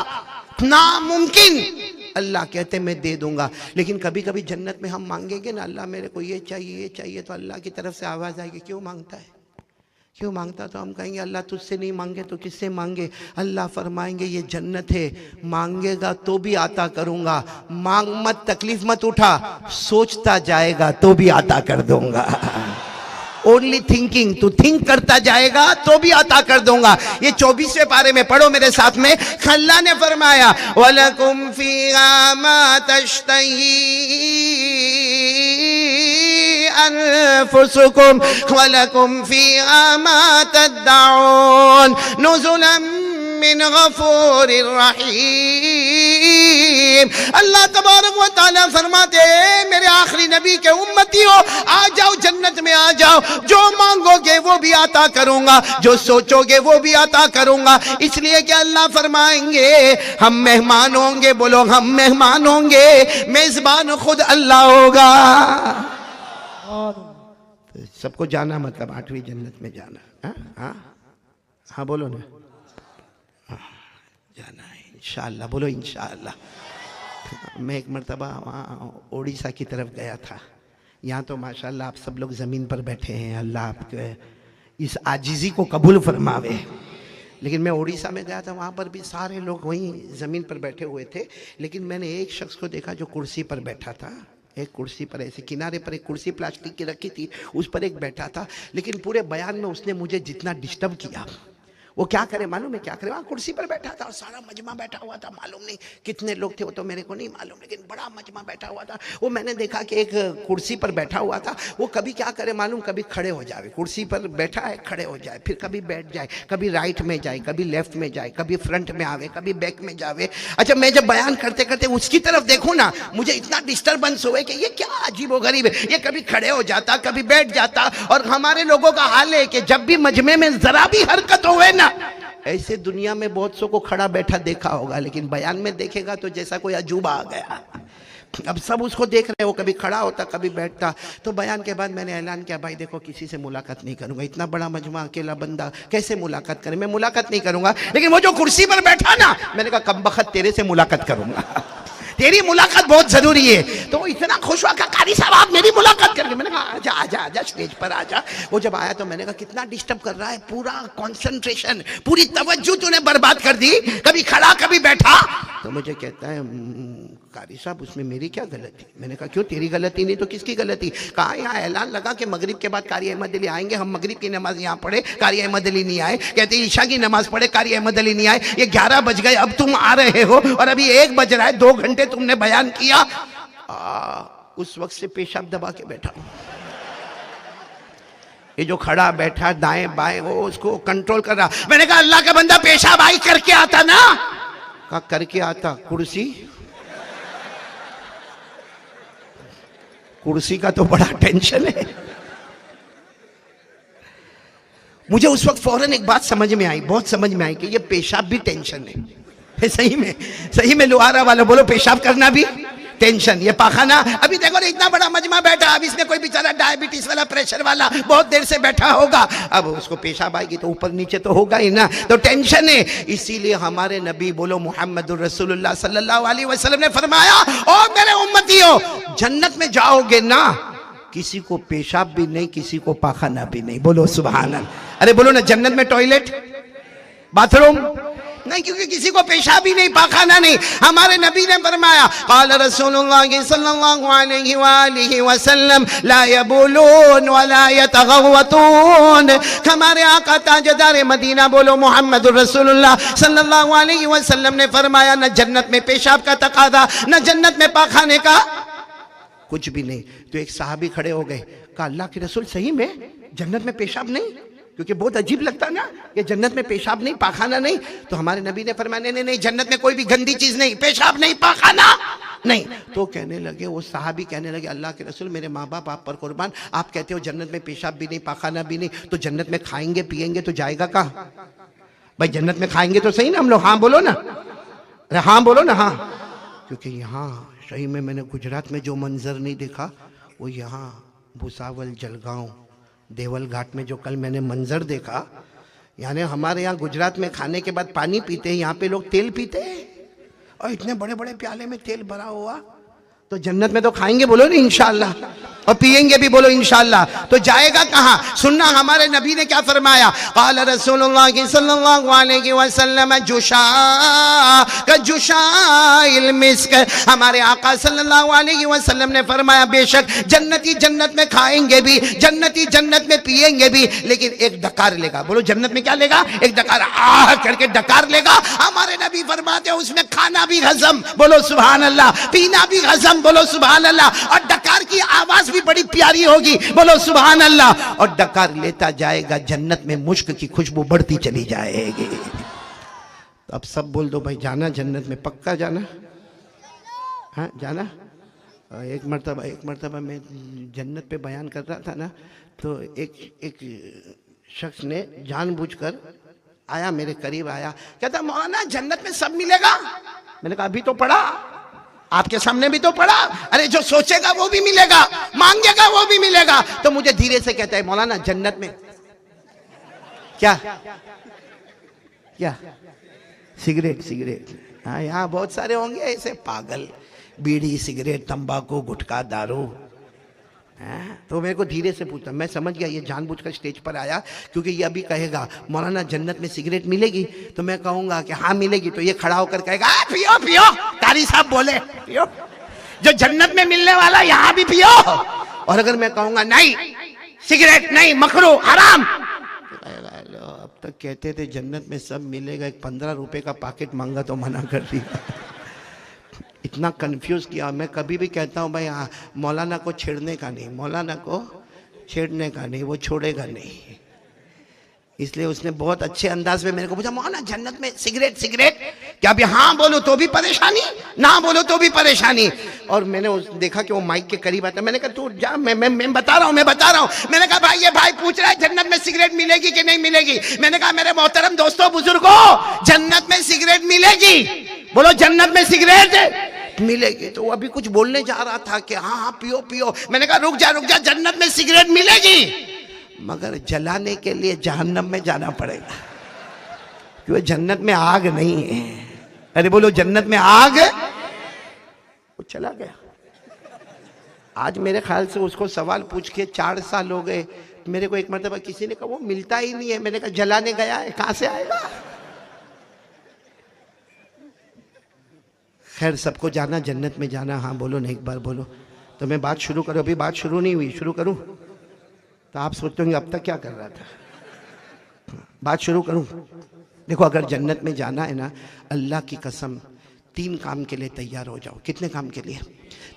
नामुमकिन अल्लाह कहते मैं दे दूंगा। लेकिन कभी कभी जन्नत में हम मांगेंगे ना अल्लाह मेरे को ये चाहिए, तो अल्लाह की तरफ से आवाज़ आएगी क्यों मांगता है, क्यों मांगता? तो हम कहेंगे अल्लाह तुझसे नहीं मांगे तो किससे मांगे? अल्लाह फरमाएंगे ये जन्नत है, मांगेगा तो भी आता करूंगा, मांग मत, तकलीफ मत उठा, सोचता जाएगा तो भी आता कर दूंगा। ओनली थिंकिंग, तू थिंक करता जाएगा तो भी अता कर दूंगा। ये 24वें पारे में पढ़ो मेरे साथ में। अल्लाह ने फरमाया वलकुम फीहा मा तश्तही अनफुसुकुम वलकुम फीहा मा तद्दाऊन नुज़ुलन मिन गफूरिर रहीम। अल्लाह तबारक व तआला फरमाते हैं मेरे आखिरी नबी के उम्मतियों आ जाओ, जन्नत में आ जाओ, जो मांगोगे वो भी अता करूंगा, जो सोचोगे वो भी अता करूंगा। इसलिए कि अल्लाह फरमाएंगे हम मेहमान होंगे, बोलो हम मेहमान होंगे, मेजबान खुद अल्लाह होगा। सबको जाना मतलब 8वीं जन्नत में जाना। हाँ हाँ हाँ बोलो ना, जाना है इंशाअल्लाह, बोलो इंशाअल्लाह। मैं एक मरतबा वहाँ उड़ीसा की तरफ गया था। यहाँ तो माशाअल्लाह आप सब लोग ज़मीन पर बैठे हैं, अल्लाह आपके इस आजिज़ी को कबूल फरमावे। लेकिन मैं उड़ीसा में गया था, वहाँ पर भी सारे लोग वहीं ज़मीन पर बैठे हुए थे, लेकिन मैंने एक शख्स को देखा जो कुर्सी पर बैठा था। एक कुर्सी पर ऐसे किनारे पर एक कुर्सी प्लास्टिक की रखी थी, उस पर एक बैठा था। लेकिन पूरे बयान में उसने मुझे जितना डिस्टर्ब किया, वो क्या करे मालूम है क्या करे, वहाँ कुर्सी पर बैठा था और सारा मजमा बैठा हुआ था, मालूम नहीं कितने लोग थे वो तो मेरे को नहीं मालूम, लेकिन बड़ा मजमा बैठा हुआ था। वो मैंने देखा कि एक कुर्सी पर बैठा हुआ था, वो कभी क्या करे मालूम, कभी खड़े हो जाए, कुर्सी पर बैठा है खड़े हो जाए, फिर कभी बैठ जाए, कभी राइट में जाए, कभी लेफ्ट में जाए, कभी फ्रंट में आवे, कभी बैक में जावे। अच्छा, मैं जब बयान करते करते उसकी तरफ देखूँ ना, मुझे इतना डिस्टर्बेंस हुए कि ये क्या अजीब गरीब है, ये कभी खड़े हो जाता कभी बैठ जाता। और हमारे लोगों का हाल है कि जब भी मजमे में जरा भी हरकत होवे ना, ऐसे दुनिया में बहुत सौ को खड़ा बैठा देखा होगा, लेकिन बयान में देखेगा तो जैसा कोई अजूबा आ गया। अब सब उसको देख रहे हो, कभी खड़ा होता कभी बैठता। तो बयान के बाद मैंने ऐलान किया, भाई देखो किसी से मुलाकात नहीं करूंगा, इतना बड़ा मजमा अकेला बंदा कैसे मुलाकात करे, मैं मुलाकात नहीं करूंगा। लेकिन वो जो कुर्सी पर बैठा ना, मैंने कहा कमबख्त तेरे से मुलाकात करूंगा, तेरी मुलाकात बहुत जरूरी है। तो वो इतना खुश हुआ, कारी साहब आप मेरी मुलाकात करेंगे। मैंने कहा आजा आजा आजा स्टेज पर आजा। वो जब आया तो मैंने कहा कितना डिस्टर्ब कर रहा है, पूरा कंसंट्रेशन पूरी तवज्जो तूने बर्बाद कर दी, कभी खड़ा कभी बैठा। तो मुझे कहता है कारी साहब उसमें मेरी क्या गलती। मैंने कहा क्यों, तेरी गलती नहीं तो किसकी गलती। कहा यहाँ ऐलान लगा कि मगरिब के बाद कारी अहमद अली आएंगे, हम मगरिब की नमाज यहाँ पढ़े, कारी अहमद अली नहीं आए। कहते ईशा की नमाज पढ़े, कारी अहमद अली नहीं आए। ये 11 बज गए, अब तुम आ रहे हो और अभी 1 बज रहा है, 2 घंटे तुमने बयान किया। उस वक्त से पेशाब दबा के बैठा हूं। ये जो खड़ा बैठा दाएं बाएं वो उसको कंट्रोल कर रहा। मैंने कहा अल्लाह का बंदा पेशाब आई करके आता ना। कहा करके आता, कुर्सी का तो बड़ा टेंशन है। मुझे उस वक्त फौरन एक बात समझ में आई, बहुत समझ में आई कि ये पेशाब भी टेंशन है। सही में लोहारा वाला बोलो, पेशाब करना भी टेंशन, ये पाखाना। अभी देखो ना इतना बड़ा मजमा बैठा, अब इसमें कोई बेचारा डायबिटीज वाला प्रेशर वाला बहुत देर से बैठा होगा, अब उसको पेशाब आएगी तो ऊपर नीचे तो होगा ही ना, तो टेंशन है। इसीलिए हमारे नबी बोलो मुहम्मदुर रसूलुल्लाह सल्लल्लाहु अलैहि वसल्लम ने फरमाया, ओ मेरे उम्मतियों, जन्नत में जाओगे ना, किसी को पेशाब भी नहीं, किसी को पाखाना भी नहीं। बोलो सुभान अल्लाह। अरे बोलो ना, जन्नत में टॉयलेट बाथरूम नहीं, क्योंकि किसी को पेशाब भी नहीं पाखाना नहीं। हमारे नबी ने फरमाया, क़ाल रसूलुल्लाह सल्लल्लाहु अलैहि वसल्लम ला यबूलून वला यतगव्वतून। हमारे आका ताजदार मदीना बोलो मुहम्मदुर रसूलुल्लाह सल्लल्लाहु अलैहि वसल्लम ने फरमाया, न जन्नत में पेशाब का तकादा, न जन्नत में पाखाने का कुछ भी नहीं। तो एक सहाबी खड़े हो गए, कहा अल्लाह के रसूल सही में जन्नत में पेशाब नहीं, क्योंकि बहुत अजीब लगता ना कि जन्नत में पेशाब नहीं पाखाना नहीं। तो हमारे नबी ने फरमाया नहीं नहीं, जन्नत में कोई भी गंदी चीज नहीं, पेशाब नहीं पाखाना नहीं। तो कहने लगे, वो साहबी कहने लगे, अल्लाह के रसूल मेरे माँ बाप आप पर कुर्बान, आप कहते हो जन्नत में पेशाब भी नहीं पाखाना भी नहीं, तो जन्नत में खाएंगे पिएंगे तो जाएगा कहाँ। भाई जन्नत में खाएंगे तो सही ना हम लोग, हाँ बोलो ना, अरे हाँ बोलो ना, हाँ। क्योंकि यहाँ सही में मैंने गुजरात में जो मंजर नहीं देखा, वो यहाँ भुसावल जलगांव देवल घाट में जो कल मैंने मंजर देखा, यानी हमारे यहाँ गुजरात में खाने के बाद पानी पीते हैं, यहाँ पे लोग तेल पीते हैं और इतने बड़े बड़े प्याले में तेल भरा हुआ। तो जन्नत में तो खाएंगे बोलो ना इंशाअल्लाह, और पिएंगे भी बोलो इंशाअल्लाह। तो जाएगा कहाँ, सुनना हमारे नबी ने क्या फरमाया, क़ाल रसूलुल्लाह सल्लल्लाहु अलैहि वसल्लम जुशा का जुशाइल मिस्क। हमारे आका सल्लल्लाहु अलैहि वसल्लम ने फरमाया, बेशक जन्नती जन्नत में खाएंगे भी, जन्नती जन्नत में पिएंगे भी, लेकिन एक डकार लेगा। बोलो जन्नत में क्या लेगा, एक डकार, आह करके डकार लेगा। हमारे नबी फरमाते हैं उसमें खाना भी हजम, बोलो सुभान अल्लाह, पीना भी हजम, बोलो सुभान अल्लाह, और डकार की आवाज भी बड़ी प्यारी होगी, बोलो सुभान अल्लाह। और डकार लेता जाएगा, जन्नत में मुश्क की खुशबू बढ़ती चली जाएगी। तो अब सब बोल दो भाई जाना जन्नत में, पक्का जाना, हाँ जाना। एक मरतबा मैं जन्नत पे बयान कर रहा था ना, तो एक शख्स ने जानबूझकर आया, मेरे करीब आया, कहता मौलाना जन्नत में सब मिलेगा। मैंने कहा अभी तो पढ़ा, आपके सामने भी तो पढ़ा। अरे जो सोचेगा वो भी मिलेगा, मांगेगा वो भी मिलेगा। तो मुझे धीरे से कहता है मौलाना जन्नत में क्या क्या सिगरेट। हाँ यहाँ बहुत सारे होंगे ऐसे पागल, बीड़ी सिगरेट तंबाकू गुटखा दारू। तो मेरे को धीरे से पूछता, मैं समझ गया ये जानबूझकर स्टेज पर आया, क्योंकि ये अभी कहेगा मौलाना जन्नत में सिगरेट मिलेगी, तो मैं कहूंगा कि हाँ मिलेगी, तो ये खड़ा होकर कहेगा पियो पियो, कारी साहब बोले पियो, जो जन्नत में मिलने वाला यहाँ भी पियो। और अगर मैं कहूंगा नहीं सिगरेट नहीं, मकरू हराम, अब तक कहते थे जन्नत में सब मिलेगा, एक 15 रुपए का पैकेट मांगा तो मना कर दिया। इतना कंफ्यूज किया। मैं कभी भी कहता हूँ भाई हाँ, मौलाना को छेड़ने का नहीं, मौलाना को छेड़ने का नहीं, वो छोड़ेगा नहीं। इसलिए उसने बहुत अच्छे अंदाज में मेरे को पूछा, मौलाना जन्नत में सिगरेट सिगरेट क्या? अभी हाँ बोलो तो भी परेशानी, ना बोलो तो भी परेशानी। और मैंने देखा कि वो माइक के करीब आता, मैंने कहा तू जा, मैं बता रहा हूँ। मैंने कहा भाई ये भाई पूछ रहा है जन्नत में सिगरेट मिलेगी कि नहीं मिलेगी। मैंने कहा मेरे मोहतरम दोस्तों बुजुर्गों, जन्नत में सिगरेट मिलेगी, बोलो जन्नत में सिगरेट मिलेगी। तो वो अभी कुछ बोलने जा रहा था कि हाँ हाँ पियो पियो। मैंने कहा रुक जा, जन्नत में सिगरेट मिलेगी मगर जलाने के लिए जहन्नम में जाना पड़ेगा, क्योंकि जन्नत में आग नहीं है। अरे बोलो जन्नत में आग। वो चला गया। आज मेरे ख्याल से उसको सवाल पूछ के 4 साल हो गए। मेरे को एक मरतबा किसी ने कहा वो मिलता ही नहीं है। मैंने कहा जलाने गया है, कहां से आएगा। खैर सबको जाना, जन्नत में जाना। हाँ बोलो ना, एक बार बोलो। तो मैं बात शुरू करूं, अभी बात शुरू नहीं हुई, शुरू करूं तो आप सोचते होंगे अब तक क्या कर रहा था। बात शुरू करूं। देखो अगर जन्नत में जाना है ना, अल्लाह की कसम 3 काम के लिए तैयार हो जाओ। कितने काम के लिए?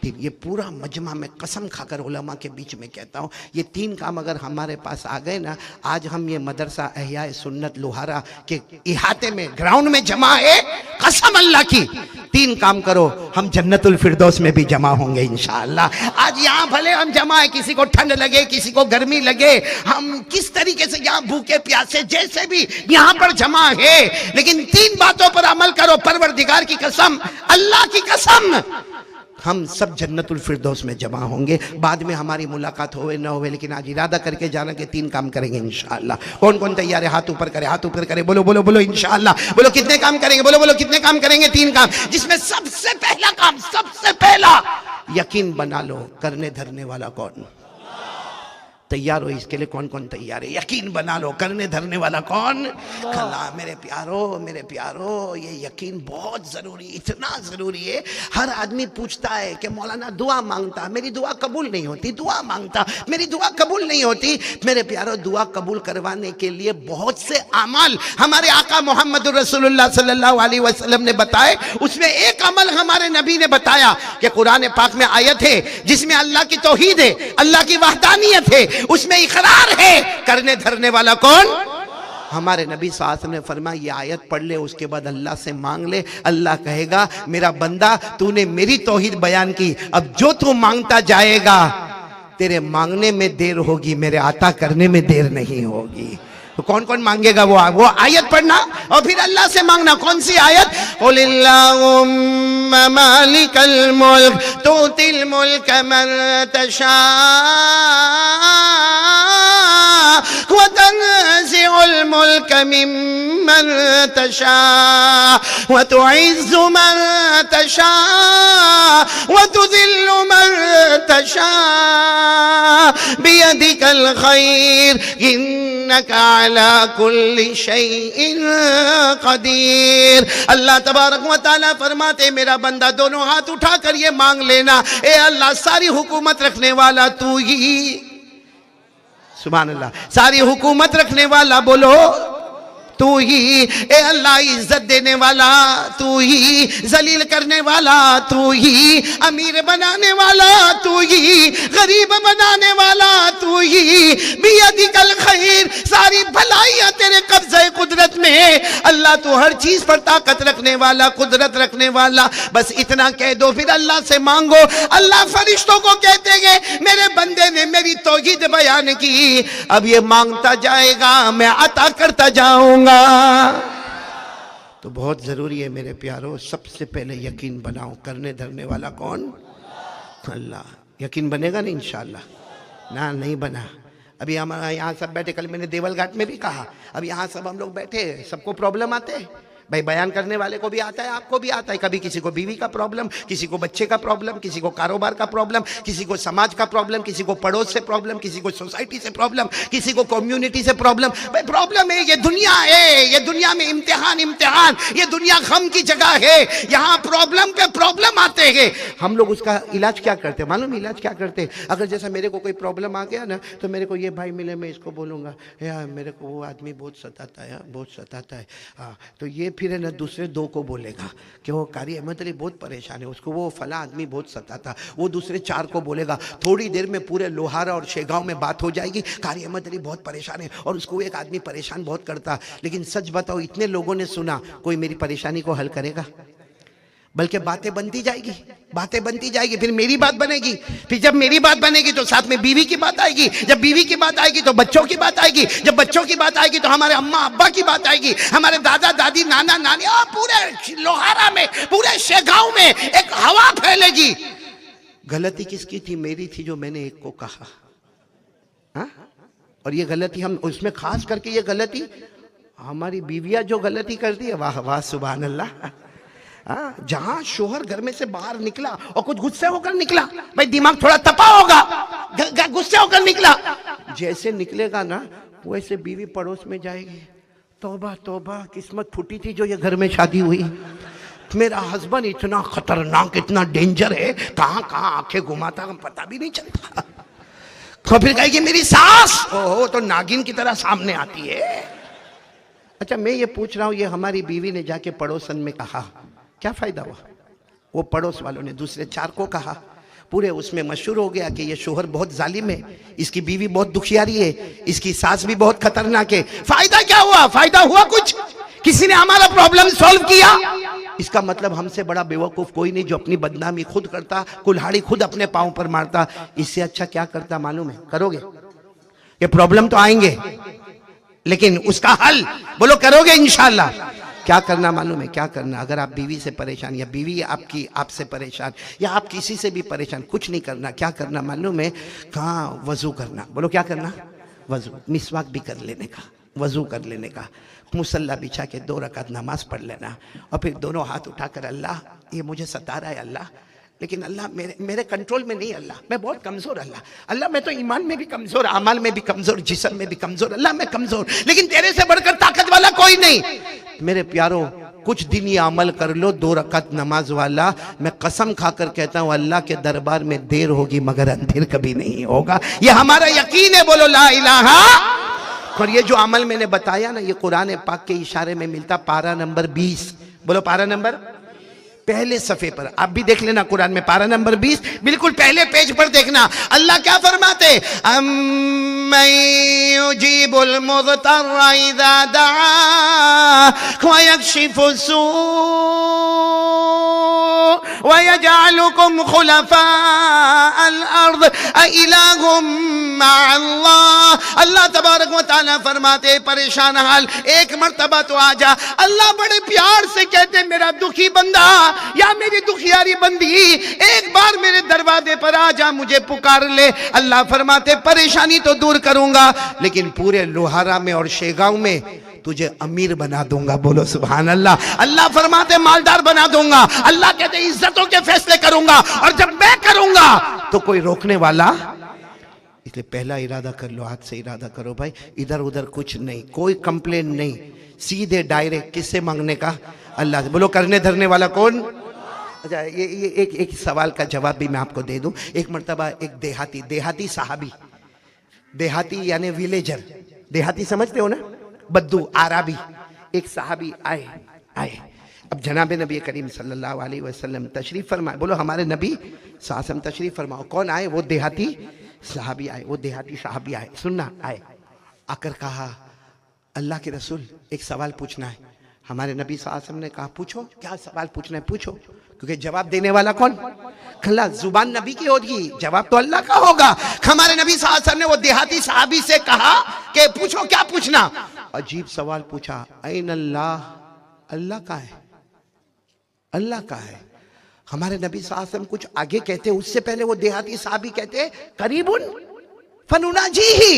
3। ये पूरा मजमा में कसम खाकर उलमा के बीच में कहता हूँ, ये 3 काम अगर हमारे पास आ गए ना, आज हम ये मदरसा अहयाए सुन्नत लोहारा के इहाते में ग्राउंड में जमा है, कसम अल्लाह की 3 काम करो, हम जन्नतुल फिरदौस में भी जमा होंगे इंशाअल्लाह। आज यहाँ भले हम जमा है, किसी को ठंड लगे, किसी को गर्मी लगे, हम किस तरीके से यहाँ भूखे प्यासे जैसे भी यहाँ पर जमा है, लेकिन 3 बातों पर अमल करो। परवरदिगार की कसम, अल्लाह की कसम, हम सब जन्नतुल फिरदौस में जमा होंगे। बाद में हमारी मुलाकात होवे ना होवे, लेकिन आज इरादा करके जाना कि 3 काम करेंगे इंशाअल्लाह। कौन कौन तैयार है? हाथ ऊपर करे, हाथ ऊपर करे। बोलो बोलो बोलो इंशाअल्लाह। बोलो कितने काम करेंगे? बोलो बोलो कितने काम करेंगे? 3 काम, जिसमें सबसे पहला काम, सबसे पहला यकीन बना लो, करने धरने वाला कौन? तैयार हो इसके लिए? कौन कौन तैयार है? यकीन बना लो, करने धरने वाला कौन? अल्लाह। मेरे प्यारो, ये यकीन बहुत जरूरी, इतना जरूरी है। हर आदमी पूछता है कि मौलाना दुआ मांगता, मेरी दुआ कबूल नहीं होती, दुआ मांगता, मेरी दुआ कबूल नहीं होती। मेरे प्यारो, दुआ कबूल करवाने के लिए बहुत से अमल हमारे आका मोहम्मद रसूलुल्लाह सल्लल्लाहु अलैहि वसल्लम ने बताए। उसमें एक अमल हमारे नबी ने बताया कि कुरान पाक में आयत है जिसमें अल्लाह की तौहीद है, अल्लाह की वहदानियत है, उसमें इकरार है। करने धरने वाला कौन? हमारे नबी सल्लल्लाहु अलैहि वसल्लम ने फरमाया ये आयत पढ़ ले, उसके बाद अल्लाह से मांग ले। अल्लाह कहेगा मेरा बंदा तूने मेरी तौहीद बयान की, अब जो तू मांगता जाएगा तेरे मांगने में देर होगी, मेरे अता करने में देर नहीं होगी। तो कौन कौन मांगेगा? वो आयत पढ़ना और फिर अल्लाह से मांगना। कौन सी आयत? कुलिल्लाहुम्मा मालिकल मुल्क तुतिल मुल्क मन तशा व तंज़िउल मुल्क मिम्मन तशा व तुइज़्ज़ु मन तशा व तुज़िल्लु मन तशा बियदिकल खैर इन्नका अला कुल्ली शैइन कदीर। अल्लाह तबारक व तआला फरमाते मेरा बंदा दोनों हाथ उठाकर ये मांग लेना, ए अल्लाह सारी हुकूमत रखने वाला तू ही, सुभान अल्लाह, सारी हुकूमत रखने वाला बोलो तू ही, ए अल्लाह इज्जत देने वाला तू ही, जलील करने वाला तू ही, अमीर बनाने वाला तू ही, गरीब बनाने वाला तू ही, बियदिकल खैर, सारी भलाइयां तेरे कब्ज़े कुदरत में है। अल्लाह तू हर चीज पर ताकत रखने वाला, कुदरत रखने वाला। बस इतना कह दो, फिर अल्लाह से मांगो। अल्लाह फरिश्तों को कहते हैं मेरे बंदे ने मेरी तौहीद बयान की, अब ये मांगता जाएगा, मैं अता करता जाऊंगा। तो बहुत जरूरी है मेरे प्यारो, सबसे पहले यकीन बनाओ, करने धरने वाला कौन? अल्लाह। यकीन बनेगा नहीं इंशाअल्लाह? ना नहीं बना। अभी हमारा यहाँ सब बैठे, कल मैंने देवल घाट में भी कहा, अब यहाँ सब हम लोग बैठे, सबको प्रॉब्लम आते हैं, भाई बयान करने वाले को भी आता है, आपको भी आता है। कभी किसी को बीवी का प्रॉब्लम, किसी को बच्चे का प्रॉब्लम, किसी को कारोबार का प्रॉब्लम, किसी को समाज का प्रॉब्लम, किसी को पड़ोस से प्रॉब्लम, किसी को सोसाइटी से प्रॉब्लम, किसी को कम्युनिटी से प्रॉब्लम। भाई प्रॉब्लम है, ये दुनिया है, ये दुनिया में इम्तिहान, ये दुनिया गम की जगह है, यहाँ प्रॉब्लम पे प्रॉब्लम आते हैं। हम लोग उसका इलाज क्या करते हैं मालूम? इलाज क्या करते हैं? अगर जैसा मेरे को कोई प्रॉब्लम आ गया ना, तो मेरे को ये भाई मिले, मैं इसको बोलूंगा यार मेरे को वो आदमी बहुत सताता है, बहुत सताता है। हाँ, तो ये फिर है ना दूसरे दो को बोलेगा कि वो कारी अहमद अली बहुत परेशान है, उसको वो फला आदमी बहुत सताता। वो दूसरे चार को बोलेगा। थोड़ी देर में पूरे लोहारा और शेगांव में बात हो जाएगी, कारी अहमद अली बहुत परेशान है और उसको एक आदमी परेशान बहुत करता। लेकिन सच बताओ, इतने लोगों ने सुना, कोई मेरी परेशानी को हल करेगा? बल्कि बातें बनती जाएगी, बातें बनती जाएगी, फिर मेरी बात बनेगी, फिर जब मेरी बात बनेगी तो साथ में बीवी की बात आएगी, जब बीवी की बात आएगी तो बच्चों की बात आएगी, जब बच्चों की बात आएगी तो हमारे अम्मा अब्बा की बात आएगी, हमारे दादा दादी नाना नानी, और पूरे लोहारा में, पूरे शेगांव में एक हवा फैलेगी। गलती किसकी थी? मेरी थी, जो मैंने एक को कहा। हाँ? और ये गलती हम उसमें खास करके ये गलती हमारी बीवियां जो गलती करती है, वाह वाह सुभान अल्लाह। जहां शोहर घर में से बाहर निकला और कुछ गुस्से होकर निकला, भाई दिमाग थोड़ा तपा होगा, गुस्से होकर निकला, जैसे निकलेगा ना वैसे बीवी पड़ोस में जाएगी, तौबा तौबा किस्मत फूटी थी जो ये घर में शादी हुई। मेरा हस्बैंड इतना खतरनाक, इतना डेंजर है, कहां कहां आंखें घुमाता हम पता भी नहीं चलता। तो फिर कहेगी मेरी सास, ओहो, तो नागिन की तरह सामने आती है। अच्छा, मैं ये पूछ रहा हूं, ये हमारी बीवी ने जाके पड़ोसन में कहा, क्या फायदा हुआ? वो पड़ोस वालों ने दूसरे चार को कहा, पूरे उसमें मशहूर हो गया कि ये शोहर बहुत जालिम है, इसकी बीवी बहुत दुखियारी है, इसकी सास भी बहुत खतरनाक है। फायदा क्या हुआ? फायदा हुआ कुछ? किसी ने हमारा प्रॉब्लम सॉल्व किया? इसका मतलब हमसे बड़ा बेवकूफ कोई नहीं, जो अपनी बदनामी खुद करता, कुल्हाड़ी खुद अपने पांव पर मारता। इससे अच्छा क्या करता मालूम है? करोगे? ये प्रॉब्लम तो आएंगे, लेकिन उसका हल बोलो करोगे इंशाल्लाह। क्या करना मालूम है? क्या करना? अगर आप बीवी से परेशान, या बीवी आपकी आपसे परेशान, या आप किसी से भी परेशान, कुछ नहीं करना। क्या करना मालूम है? कहाँ? वजू करना। बोलो क्या करना? वजू, मिसवाक भी कर लेने का, वजू कर लेने का, मुसल्ला बिछा के 2 रकात नमाज पढ़ लेना, और फिर दोनों हाथ उठाकर, अल्लाह ये मुझे सता रहा है अल्लाह, लेकिन अल्लाह मेरे कंट्रोल में नहीं, अल्लाह मैं बहुत कमजोर, अल्लाह मैं तो ईमान में भी कमजोर, अमाल में भी कमजोर, जिस्म में भी कमजोर, अल्लाह मैं कमजोर, लेकिन तेरे से बढ़कर ताकत वाला कोई नहीं। मेरे प्यारों, कुछ दिन ये अमल कर लो, 2 रकात नमाज वाला। मैं कसम खाकर कहता हूं, अल्लाह के दरबार में देर होगी मगर अंधेर कभी नहीं होगा। ये हमारा यकीन है। बोलो ला इलाहा। और ये जो अमल मैंने बताया ना, ये कुरान पाक के इशारे में मिलता, पारा नंबर 20। बोलो पारा नंबर, पहले सफे पर आप भी देख लेना, कुरान में पारा नंबर 20 बिल्कुल पहले पेज पर देखना। अल्लाह क्या फरमाते? अम्मन युजीबुल मुज़्तर्रा इज़ा दआ व यक्शिफु सू व यजअलुकुम खुलफाअल अर्द अइलाहुम मअल्लाह। अल्लाह तबारक व तआला फरमाते, परेशान हाल एक मर्तबा तो आ जा। अल्लाह बड़े प्यार से कहते, मेरा दुखी बंदा या मेरी दुखियारी बंदी, एक बार मेरे दरवाजे पर आ जा, मुझे पुकार ले। अल्लाह फरमाते, परेशानी तो दूर करूंगा, लेकिन पूरे लोहारा में और शेगांव में तुझे अमीर बना दूंगा। बोलो सुभान अल्लाह। अल्लाह फरमाते, मालदार बना दूंगा। अल्लाह कहते, इज्जतों के फैसले करूंगा, और जब मैं करूंगा तो कोई रोकने वाला। इसलिए पहला इरादा कर लो, हाथ से इरादा करो भाई, इधर उधर कुछ नहीं, कोई कंप्लेन नहीं, सीधे डायरेक्ट किससे मांगने का? अल्लाह से। बोलो करने धरने वाला कौन? अच्छा, ये एक सवाल का जवाब भी मैं आपको दे दूं। एक मर्तबा एक देहाती साहबी, देहाती यानी विलेजर, देहाती समझते हो ना, बद्दू आराबी, एक साहबी आए। अब जनाब नबी करीम सल्लल्लाहु अलैहि वसल्लम तशरीफ फरमाए। बोलो हमारे नबी साहब तशरीफ फरमाओ। कौन आए? वो देहाती साहबी आए, वो देहाती साहबी आए। सुनना, आए आकर कहा, अल्लाह के रसूल एक सवाल पूछना है। हमारे नबी सल्लल्लाहु अलैहि वसल्लम ने कहा, पूछो, क्या सवाल पूछना है पूछो, क्योंकि जवाब देने वाला कौन? खल्ला, जुबान नबी की होगी, जवाब तो अल्लाह का होगा। हमारे नबी सल्लल्लाहु अलैहि वसल्लम ने वो देहाती साहबी से कहा कि पूछो, क्या पूछना? अजीब सवाल पूछा, ऐन अल्लाह, अल्लाह का है, अल्लाह का है। हमारे नबी सल्लल्लाहु अलैहि वसल्लम कुछ आगे कहते, उससे पहले वो देहाती साहबी कहते, करीबुन फनुनाजीही,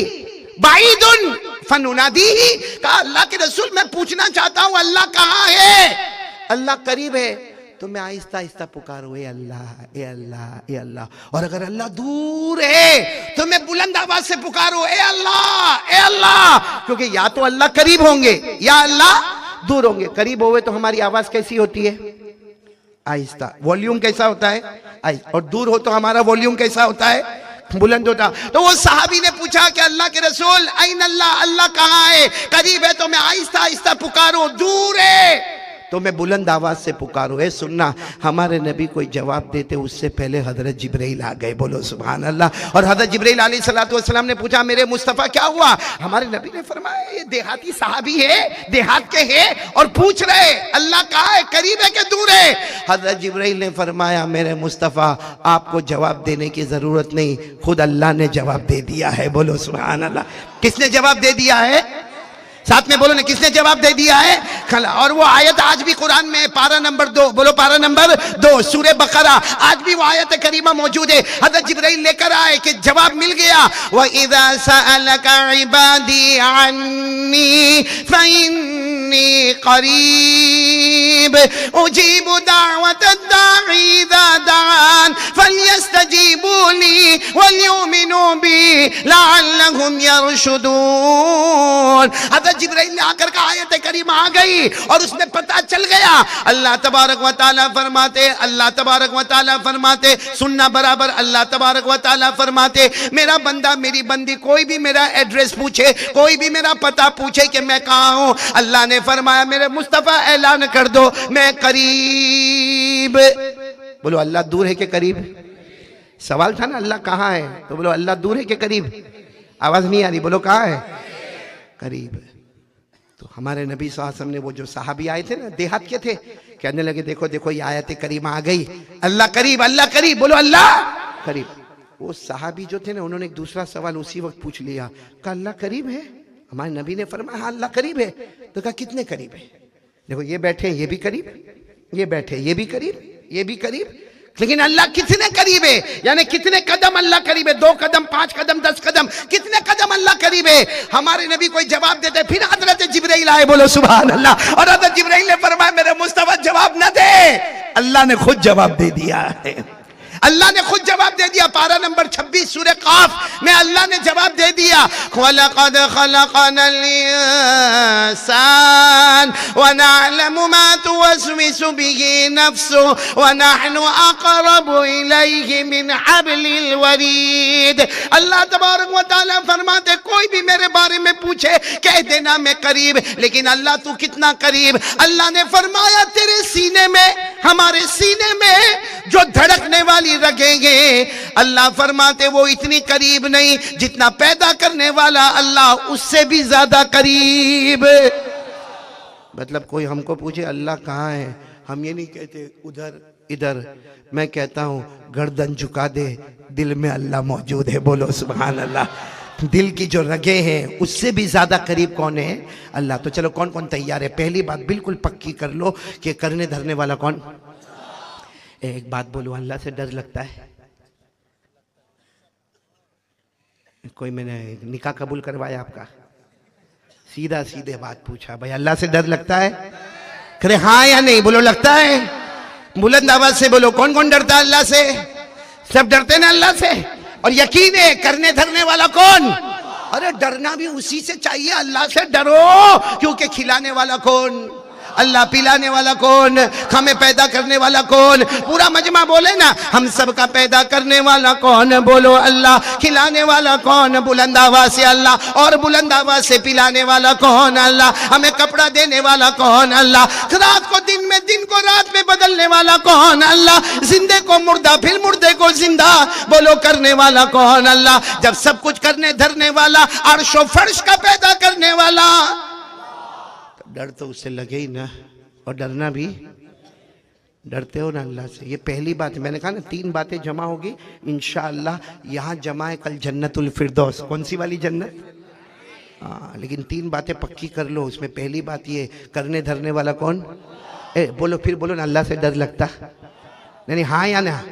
बाईदुन फनुनादीही, कहा अल्लाह के रसूल मैं पूछना चाहता हूं अल्लाह कहां है? अल्लाह करीब है तो मैं आहिस्ता आहिस्ता पुकारूं, ए अल्लाह ए अल्लाह ए अल्लाह। और अगर अल्लाह दूर है तो मैं बुलंद आवाज से पुकारूं, ए अल्लाह ए अल्लाह। क्योंकि या तो अल्लाह करीब होंगे या अल्लाह दूर होंगे। करीब होवे तो हमारी आवाज कैसी होती है? आहिस्ता। वॉल्यूम कैसा होता है? आहिस्ता। और दूर हो तो हमारा वॉल्यूम कैसा होता है? बुलंद होता। तो वो सहाबी ने पूछा कि अल्लाह के रसूल ऐन अल्लाह, अल्लाह कहां है? करीब है तो मैं आहिस्ता आहिस्ता पुकारूं, दूर है तो मैं बुलंद आवाज से पुकारूं। सुनना, हमारे नबी कोई जवाब देते उससे पहले हजरत जिब्राइल आ गए। बोलो सुभान अल्लाह। और हजरत जिब्राइल अलैहिस्सलातु वस्सलाम ने पूछा मेरे मुस्तफ़ा क्या हुआ? हमारे नबी ने फरमाया ये देहाती सहाबी है, देहात के है और पूछ रहे अल्लाह कहां है, करीब है कि दूर है? हजरत जिब्राइल ने फरमाया मेरे मुस्तफ़ा आपको जवाब देने की जरूरत नहीं, खुद अल्लाह ने जवाब दे दिया है। बोलो सुभान अल्लाह। किसने जवाब दे दिया है? साथ में बोलो ना, किसने जवाब दे दिया है? और वो आयत आज भी कुरान में पारा नंबर 2, बोलो पारा नंबर 2 सूरह बकरा, आज भी वो आयत करीमा मौजूद है। हज़रत जिब्राइल लेकर आए कि जवाब मिल गया। व इज़ा सअलका इबादी अन्नी फइन्नी करीब उजीबु दावतद दाई इज़ा दान फलयस्तजीबू ली वलयुमिनू बी लअल्लहुम यरशुदून। जिब्राइल ने आकर का आयत करीमा आ गई और उसमें पता चल गया। अल्लाह तबारक व तआला फरमाते, अल्लाह तबारक व तआला फरमाते, सुनना बराबर, अल्लाह तबारक व तआला फरमाते मेरा बंदा मेरी बंदी कोई भी मेरा एड्रेस पूछे, कोई भी मेरा पता पूछे कि मैं कहां हूं, अल्लाह ने फरमाया मेरे मुस्तफा ऐलान कर दो मैं करीब। बोलो अल्लाह दूर है कि करीब? सवाल था ना अल्लाह कहां है, तो बोलो अल्लाह दूर है कि करीब? आवाज नहीं आ रही, बोलो कहां है? करीब। तो हमारे नबी सल्लल्लाहु अलैहि वसल्लम ने वो जो सहाबी आए थे ना, देहात के थे, कहने लगे देखो देखो ये आयत करीमा आ गई, अल्लाह करीब, अल्लाह करीब। बोलो अल्लाह करीब। वो सहाबी जो थे ना उन्होंने एक दूसरा सवाल उसी वक्त पूछ लिया, कहा अल्लाह करीब है? हमारे नबी ने फरमाया हाँ अल्लाह करीब है। तो कहा कितने करीब है? देखो ये बैठे ये भी करीब, ये बैठे ये भी करीब, ये भी करीब, लेकिन अल्लाह कितने करीब है? यानी कितने कदम अल्लाह करीब है? 2 कदम, 5 कदम, 10 कदम, कितने कदम अल्लाह करीब है? हमारे नबी कोई जवाब देते, फिर हजरत जिब्राइल आए, बोलो सुभान अल्लाह। और हजरत जिब्राइल ने फरमाया मेरे मुस्तफा जवाब न दे, अल्लाह ने खुद जवाब दे दिया है। अल्लाह ने खुद जवाब दे दिया। पारा नंबर 26 सूरह काफ में अल्लाह ने जवाब दे दिया, वलक़द खलक़नल इंसान व नअलमु मा तुवस्विसु बिही नफ्सु व नहनु अक़रबु इलैहि मिन हब्लिल वरीद। अल्लाह तबारक व तआला फरमाते कोई भी मेरे बारे में पूछे कह देना मैं करीब, लेकिन अल्लाह तू कितना करीब? अल्लाह ने फरमाया तेरे सीने में, हमारे सीने में जो धड़कने वाली रखेंगे, अल्लाह फरमाते वो इतनी करीब नहीं जितना पैदा करने वाला अल्लाह उससे भी ज्यादा करीब। मतलब कोई हमको पूछे अल्लाह कहाँ है, हम ये नहीं कहते उधर इधर, मैं कहता हूँ गर्दन झुका दे, दिल में अल्लाह मौजूद है। बोलो सुभान अल्लाह। दिल की जो रगे हैं उससे भी ज्यादा करीब कौन है? अल्लाह। तो चलो कौन कौन तैयार है? पहली बात बिल्कुल पक्की कर लो कि करने धरने वाला कौन? एक बात बोलो, अल्लाह से डर लगता है? कोई मैंने निकाह कबूल करवाया आपका, सीधा सीधे बात पूछा, भाई अल्लाह से डर लगता है? करे हाँ या नहीं, बोलो लगता है। बुलंद आवाज से बोलो कौन कौन डरता है अल्लाह से? सब डरते ना अल्लाह से। और यकीन है करने धरने वाला कौन? अरे डरना भी उसी से चाहिए, अल्लाह से डरो, क्योंकि खिलाने वाला कौन? अल्लाह। पिलाने वाला कौन? हमें पैदा करने वाला कौन? पूरा मजमा बोले ना, हम सब का पैदा करने वाला कौन? बोलो अल्लाह। खिलाने वाला कौन? बुलंद आवाज से अल्लाह। और बुलंद आवाज से पिलाने वाला कौन? अल्लाह। हमें कपड़ा देने वाला कौन? अल्लाह। रात को दिन में, दिन को रात में बदलने वाला कौन? अल्लाह। जिंदे को मुर्दा, फिर मुर्दे को जिंदा, बोलो करने वाला कौन? अल्लाह। जब सब कुछ करने धरने वाला, अर्शो फर्श का पैदा करने वाला, डर तो उससे लगे ही ना। और डरना भी, डरते हो ना अल्लाह से। ये पहली बात है। मैंने कहा ना 3 बातें जमा होगी इंशाअल्लाह। यहाँ जमा है कल जन्नतुल फिरदौस। कौन सी वाली जन्नत? हाँ, लेकिन 3 बातें पक्की कर लो। उसमें पहली बात ये, करने धरने वाला कौन? बोलो, फिर बोलो ना, अल्लाह से डर लगता? नहीं हाँ या ना?